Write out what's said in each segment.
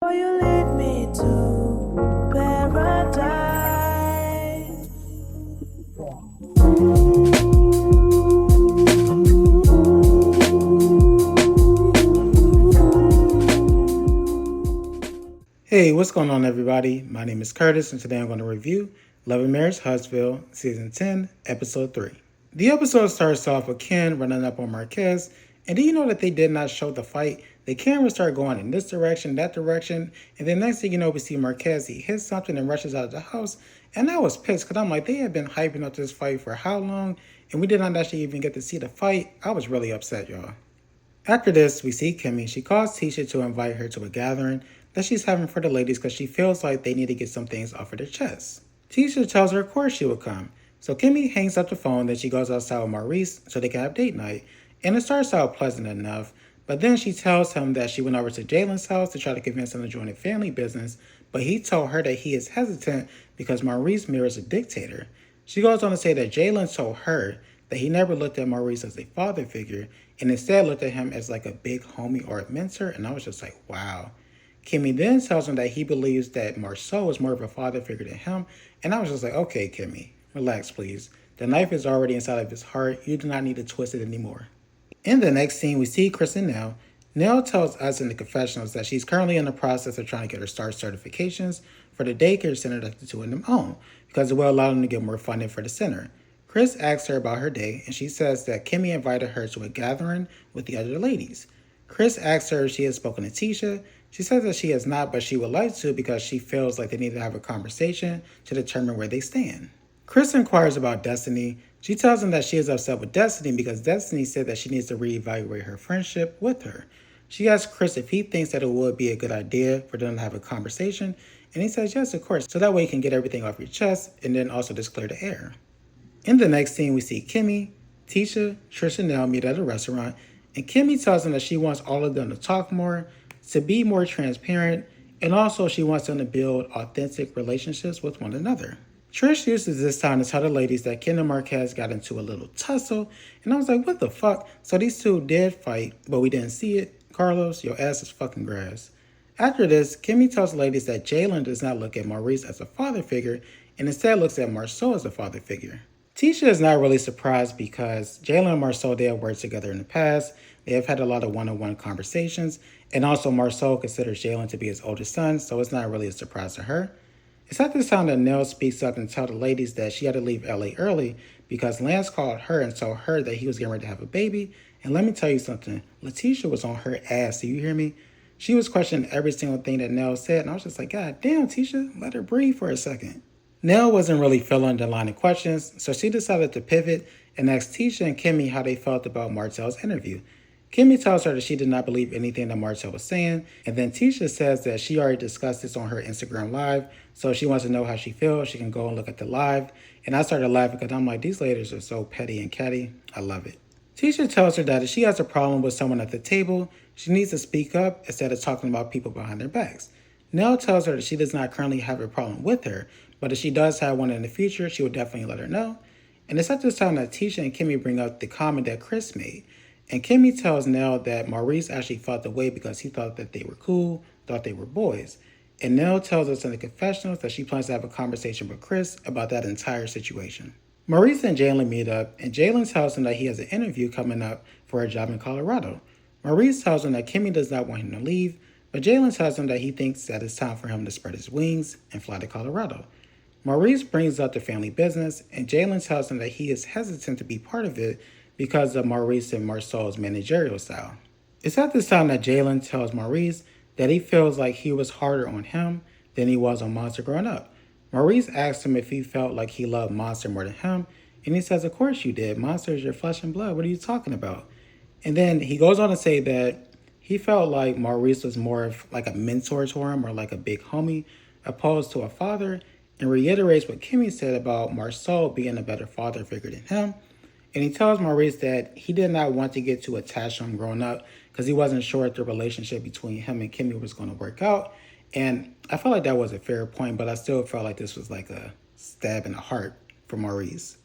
Will you lead me to paradise? Hey, what's going on, everybody? My name is Curtis, and today I'm going to review Love and Marriage Huntsville, Season 10, Episode 3. The episode starts off with Ken running up on Marquez, and do you know that they did not show the fight? The camera started going in this direction, that direction, and then next thing you know, we see Marquez, he hits something and rushes out of the house, and I was pissed, because I'm like, they had been hyping up this fight for how long, and we did not actually even get to see the fight. I was really upset, y'all. After this, we see Kimmy. She calls Tisha to invite her to a gathering that she's having for the ladies because she feels like they need to get some things off of their chest. Tisha tells her of course she will come. So Kimmy hangs up the phone, then she goes outside with Maurice so they can have date night. And it starts out pleasant enough, but then she tells him that she went over to Jalen's house to try to convince him to join the family business, but he told her that he is hesitant because Maurice mirrors a dictator. She goes on to say that Jalen told her that he never looked at Maurice as a father figure and instead looked at him as like a big homie or a mentor, and I was just like, wow. Kimmy then tells him that he believes that Marceau is more of a father figure than him, and I was just like, okay, Kimmy, relax, please. The knife is already inside of his heart. You do not need to twist it anymore. In the next scene, we see Chris and Nell. Nell tells us in the confessionals that she's currently in the process of trying to get her STAR certifications for the daycare center that the two of them own, because it will allow them to get more funding for the center. Chris asks her about her day, and she says that Kimmy invited her to a gathering with the other ladies. Chris asks her if she has spoken to Tisha. She says that she has not, but she would like to because she feels like they need to have a conversation to determine where they stand. Chris inquires about Destiny. She tells him that she is upset with Destiny because Destiny said that she needs to reevaluate her friendship with her. She asks Chris if he thinks that it would be a good idea for them to have a conversation, and he says yes, of course, so that way you can get everything off your chest and then also just clear the air. In the next scene, we see Kimmy, Tisha, Trish, and Nell meet at a restaurant, and Kimmy tells them that she wants all of them to talk more, to be more transparent, and also she wants them to build authentic relationships with one another. Trish uses this time to tell the ladies that Ken and Marquez got into a little tussle, and I was like, what the fuck? So these two did fight, but we didn't see it? Carlos, your ass is fucking grass. After this, Kimmy tells the ladies that Jalen does not look at Maurice as a father figure, and instead looks at Marceau as a father figure. Tisha is not really surprised because Jalen and Marceau, they have worked together in the past. They have had a lot of one-on-one conversations. And also Marceau considers Jalen to be his oldest son, so it's not really a surprise to her. It's at this time that Nell speaks up and tells the ladies that she had to leave LA early because Lance called her and told her that he was getting ready to have a baby. And let me tell you something, Letitia was on her ass, do you hear me? She was questioning every single thing that Nell said, and I was just like, God damn, Tisha, let her breathe for a second. Nell wasn't really feeling the line of questions, so she decided to pivot and ask Tisha and Kimmy how they felt about Martell's interview. Kimmy tells her that she did not believe anything that Martell was saying, and then Tisha says that she already discussed this on her Instagram Live, so if she wants to know how she feels, she can go and look at the live. And I started laughing because I'm like, these ladies are so petty and catty. I love it. Tisha tells her that if she has a problem with someone at the table, she needs to speak up instead of talking about people behind their backs. Nell tells her that she does not currently have a problem with her, but if she does have one in the future, she will definitely let her know. And it's at this time that Tisha and Kimmy bring up the comment that Chris made. And Kimmy tells Nell that Maurice actually felt the way because he thought that they were cool, thought they were boys. And Nell tells us in the confessionals that she plans to have a conversation with Chris about that entire situation. Maurice and Jalen meet up, and Jalen tells him that he has an interview coming up for a job in Colorado. Maurice tells him that Kimmy does not want him to leave, but Jalen tells him that he thinks that it's time for him to spread his wings and fly to Colorado. Maurice brings up the family business, and Jalen tells him that he is hesitant to be part of it because of Maurice and Marceau's managerial style. It's at this time that Jalen tells Maurice that he feels like he was harder on him than he was on Monster growing up. Maurice asks him if he felt like he loved Monster more than him, and he says, of course you did. Monster is your flesh and blood. What are you talking about? And then he goes on to say that he felt like Maurice was more of like a mentor to him or like a big homie opposed to a father, and reiterates what Kimmy said about Marceau being a better father figure than him. And he tells Maurice that he did not want to get too attached to him growing up because he wasn't sure if the relationship between him and Kimmy was going to work out. And I felt like that was a fair point, but I still felt like this was like a stab in the heart for Maurice.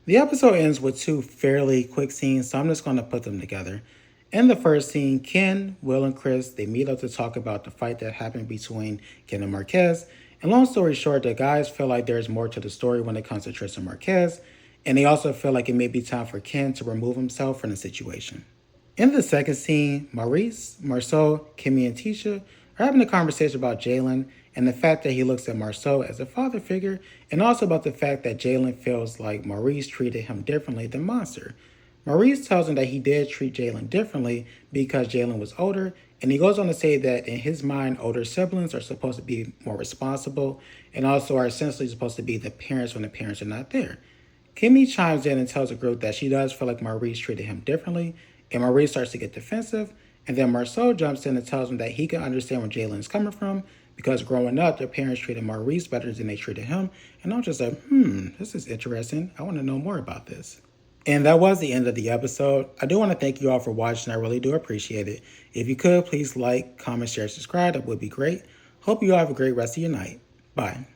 The episode ends with two fairly quick scenes, so I'm just going to put them together. In the first scene, Ken, Will, and Chris, they meet up to talk about the fight that happened between Ken and Marquez. And long story short, the guys feel like there's more to the story when it comes to Tristan Marquez, and they also feel like it may be time for Ken to remove himself from the situation. In the second scene, Maurice, Marceau, Kimmy, and Tisha are having a conversation about Jalen and the fact that he looks at Marceau as a father figure, and also about the fact that Jalen feels like Maurice treated him differently than Monster. Maurice tells him that he did treat Jalen differently because Jalen was older, and he goes on to say that in his mind, older siblings are supposed to be more responsible and also are essentially supposed to be the parents when the parents are not there. Kimmy chimes in and tells the group that she does feel like Maurice treated him differently, and Maurice starts to get defensive, and then Marceau jumps in and tells him that he can understand where Jalen is coming from because growing up, their parents treated Maurice better than they treated him, and I'm just like, this is interesting. I want to know more about this. And that was the end of the episode. I do want to thank you all for watching. I really do appreciate it. If you could, please like, comment, share, subscribe. That would be great. Hope you all have a great rest of your night. Bye.